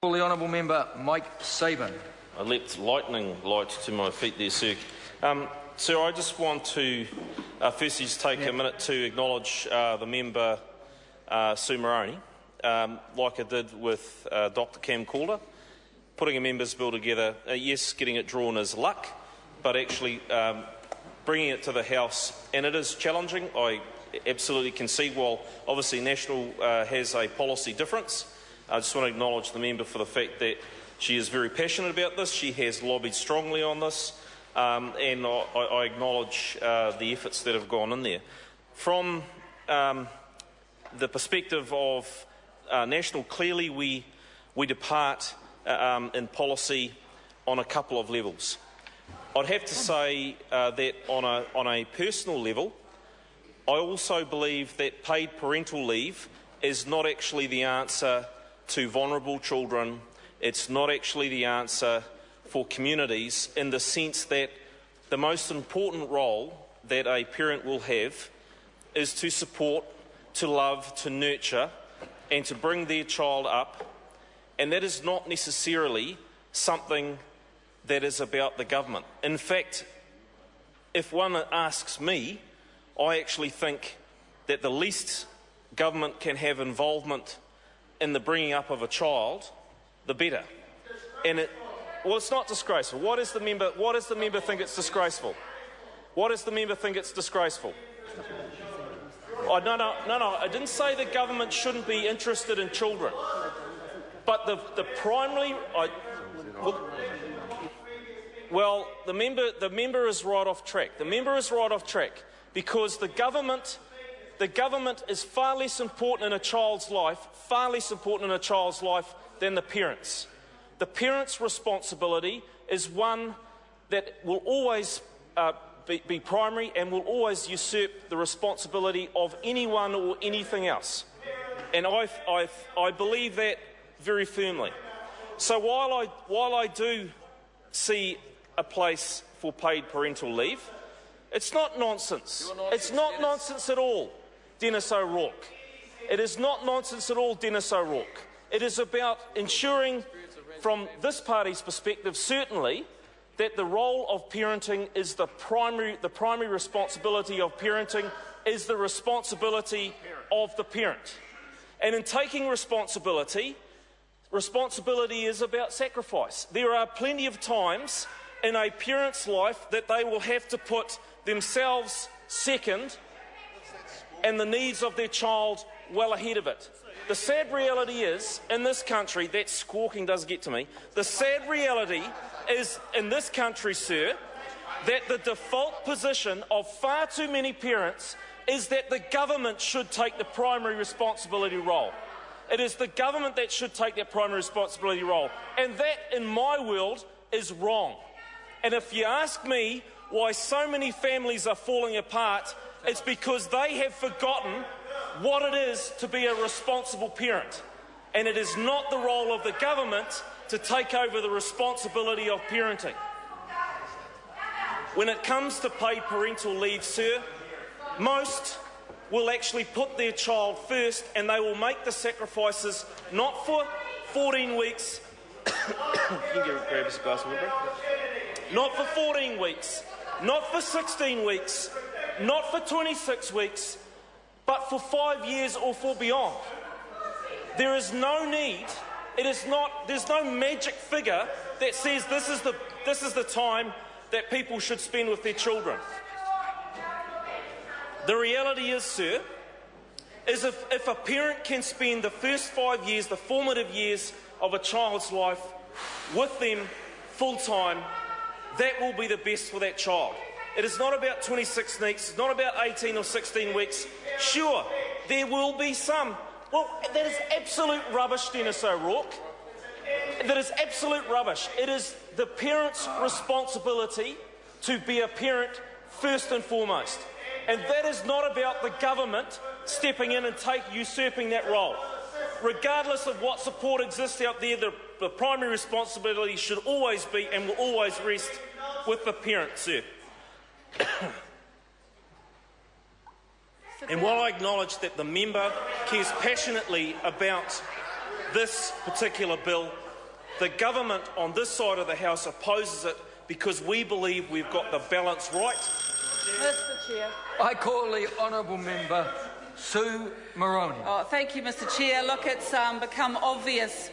The Honourable Member Mike Sabin. I leapt lightning light to my feet there, sir. Sir, I just want to firstly just take a minute to acknowledge the member Sue Moroney, like I did with Dr Cam Calder. Putting a members' bill together, yes, getting it drawn is luck, but actually bringing it to the House, and it is challenging. I absolutely concede, while obviously National has a policy difference. I just want to acknowledge the member for the fact that she is very passionate about this. She has lobbied strongly on this, and I acknowledge the efforts that have gone in there. From the perspective of National, clearly we depart in policy on a couple of levels. I'd have to say that on a personal level, I also believe that paid parental leave is not actually the answer to vulnerable children. It's not actually the answer for communities, in the sense that the most important role that a parent will have is to support, to love, to nurture, and to bring their child up. And that is not necessarily something that is about the government. In fact, if one asks me, I actually think that the least government can have involvement in the bringing up of a child, the better. And well, it's not disgraceful. What does the member think it's disgraceful? What does the member think it's disgraceful? No, I didn't say the government shouldn't be interested in children. But the primary... Well, the member is right off track. The member is right off track because the government is far less important in a child's life, than the parents. The parents' responsibility is one that will always be primary and will always usurp the responsibility of anyone or anything else. And I believe that very firmly. So while I do see a place for paid parental leave, it's not nonsense. It's not nonsense at all, Dennis O'Rourke. It is not nonsense at all, Dennis O'Rourke. It is about ensuring, from this party's perspective, certainly, that the role of parenting is the primary responsibility of parenting is the responsibility of the parent. And in taking responsibility is about sacrifice. There are plenty of times in a parent's life that they will have to put themselves second and the needs of their child well ahead of it. The sad reality is, in this country, that squawking does get to me, the sad reality is, in this country, sir, that the default position of far too many parents is that the government should take the primary responsibility role. It is the government that should take that primary responsibility role. And that, in my world, is wrong. And if you ask me why so many families are falling apart, it's because they have forgotten what it is to be a responsible parent. And it is not the role of the government to take over the responsibility of parenting. When it comes to paid parental leave, sir, most will actually put their child first, and they will make the sacrifices not for 14 weeks, not for 14 weeks, not for 16 weeks, not for 26 weeks, but for 5 years or for beyond. There is no need, there's no magic figure that says this is the time that people should spend with their children. The reality is, sir, is if a parent can spend the first 5 years, the formative years of a child's life, with them full-time, that will be the best for that child. It is not about 26 weeks, it's not about 18 or 16 weeks. Sure, there will be some. Well, that is absolute rubbish, Dennis O'Rourke. That is absolute rubbish. It is the parent's responsibility to be a parent first and foremost. And that is not about the government stepping in and usurping that role. Regardless of what support exists out there, the primary responsibility should always be and will always rest with the parent, sir. And while I acknowledge that the member cares passionately about this particular bill, The government on this side of the House opposes it because we believe we've got the balance right. Mr Chair. I call the honourable member Sue Moroney. Oh, thank you, Mr Chair. Look, it's become obvious